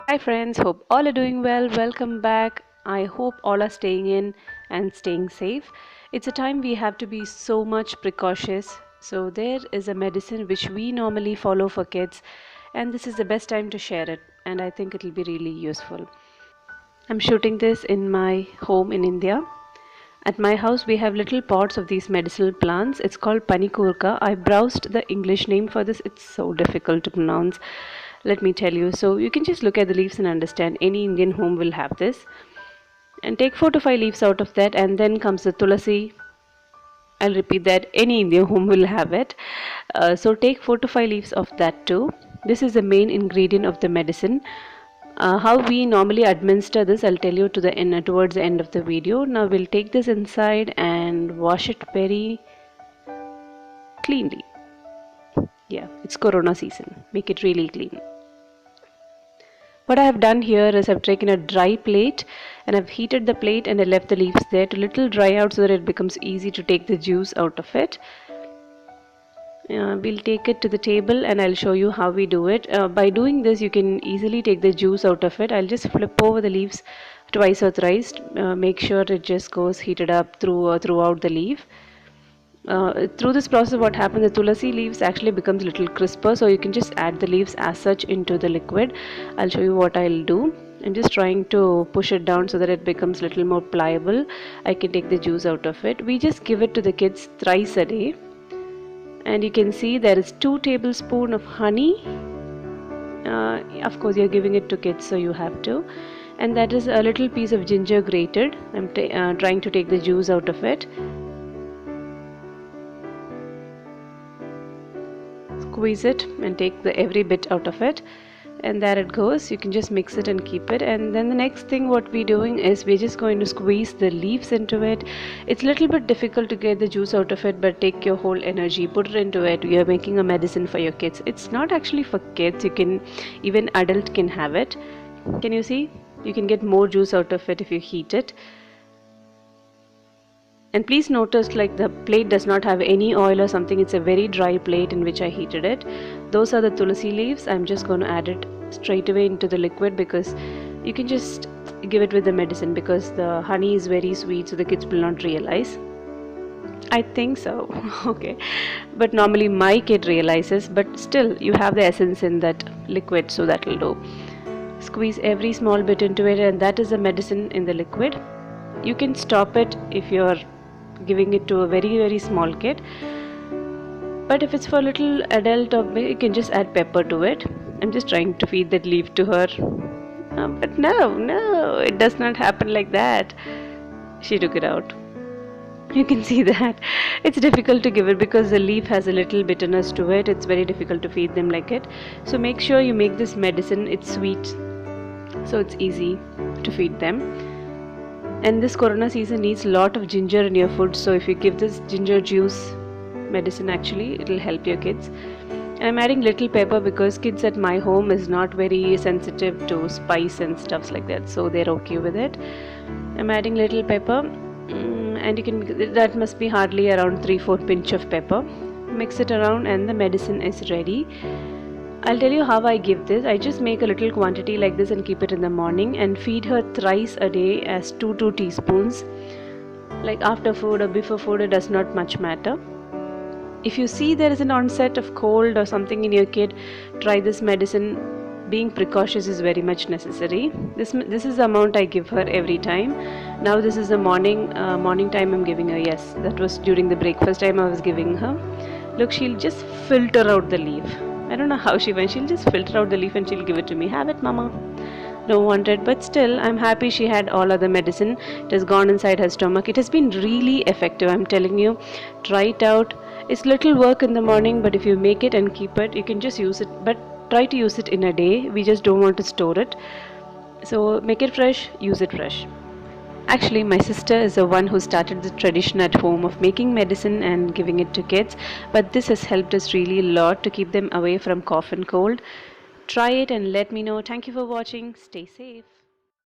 Hi friends, hope all are doing well. Welcome back. I hope all are staying in and staying safe. It's a time we have to be so much precautious. So there is a medicine which we normally follow for kids, and this is the best time to share it, and I think it'll be really useful. I'm shooting this in my home in India. At my house, we have little pots of these medicinal plants. It's called Panikurka. I browsed the English name for this. It's so difficult to pronounce. Let me tell you. So you can just look at the leaves and understand. Any Indian home will have this. And take 4 to 5 leaves out of that, and then comes the tulasi. I'll repeat that. Any Indian home will have it. So take 4 to 5 leaves of that too. This is the main ingredient of the medicine. How we normally administer this, I'll tell you towards the end of the video. Now we'll take this inside and wash it very cleanly. Yeah, it's Corona season. Make it really clean. What I have done here is I've taken a dry plate and I've heated the plate and I left the leaves there to little dry out so that it becomes easy to take the juice out of it. We'll take it to the table and I'll show you how we do it. By doing this, you can easily take the juice out of it. I'll just flip over the leaves twice or thrice. Make sure it just goes heated up throughout the leaf. Through this process, what happens, the tulasi leaves actually becomes a little crisper, so you can just add the leaves as such into the liquid. I'll show you what I'll do. I'm just trying to push it down so that it becomes a little more pliable. I can take the juice out of it. We just give it to the kids thrice a day. And you can see there is 2 tablespoons of honey. Of course you're giving it to kids, so you have to. And that is a little piece of ginger grated. I'm trying to take the juice out of it. Squeeze it and take every bit out of it, and there it goes. You can just mix it and keep it. And then the next thing what we're doing is we're just going to squeeze the leaves into it. It's a little bit difficult to get the juice out of it, but take your whole energy, put it into it. You're making a medicine for your kids. It's not actually for kids. You can, even adult can have it. Can you see? You can get more juice out of it if you heat it. And please notice, like, the plate does not have any oil or something. It's a very dry plate in which I heated it. Those are the tulasi leaves. I'm just going to add it straight away into the liquid, because you can just give it with the medicine, because the honey is very sweet, so the kids will not realize. I think so. Okay, but normally my kid realizes, but still you have the essence in that liquid, so that will do. Squeeze every small bit into it, and that is the medicine in the liquid. You can stop it if you're giving it to a very small kid, but if it's for a little adult or big, you can just add pepper to it. I'm just trying to feed that leaf to her, but no, it does not happen like that. She took it out. You can see that it's difficult to give it because the leaf has a little bitterness to it. It's very difficult to feed them like it. So make sure you make this medicine, it's sweet, so it's easy to feed them. And this Corona season needs a lot of ginger in your food, so if you give this ginger juice medicine, actually it will help your kids. And I'm adding little pepper because kids at my home is not very sensitive to spice and stuffs like that, so they're okay with it. I'm adding little pepper, and you can, that must be hardly around 3/4 pinch of pepper. Mix it around and the medicine is ready. I'll tell you how I give this. I just make a little quantity like this and keep it in the morning and feed her thrice a day as 2 teaspoons. Like after food or before food, it does not much matter. If you see there is an onset of cold or something in your kid, try this medicine. Being precautious is very much necessary. This is the amount I give her every time. Now this is the morning time I'm giving her. Yes, that was during the breakfast time I was giving her. Look, she'll just filter out the leaf. I don't know how she went. She'll just filter out the leaf and she'll give it to me. Have it, mama. Don't want it, but still I'm happy she had all other medicine. It has gone inside her stomach. It has been really effective, I'm telling you. Try it out. It's little work in the morning, but if you make it and keep it, you can just use it. But try to use it in a day. We just don't want to store it. So make it fresh, use it fresh. Actually, my sister is the one who started the tradition at home of making medicine and giving it to kids, but this has helped us really a lot to keep them away from cough and cold. Try it and let me know. Thank you for watching. Stay safe.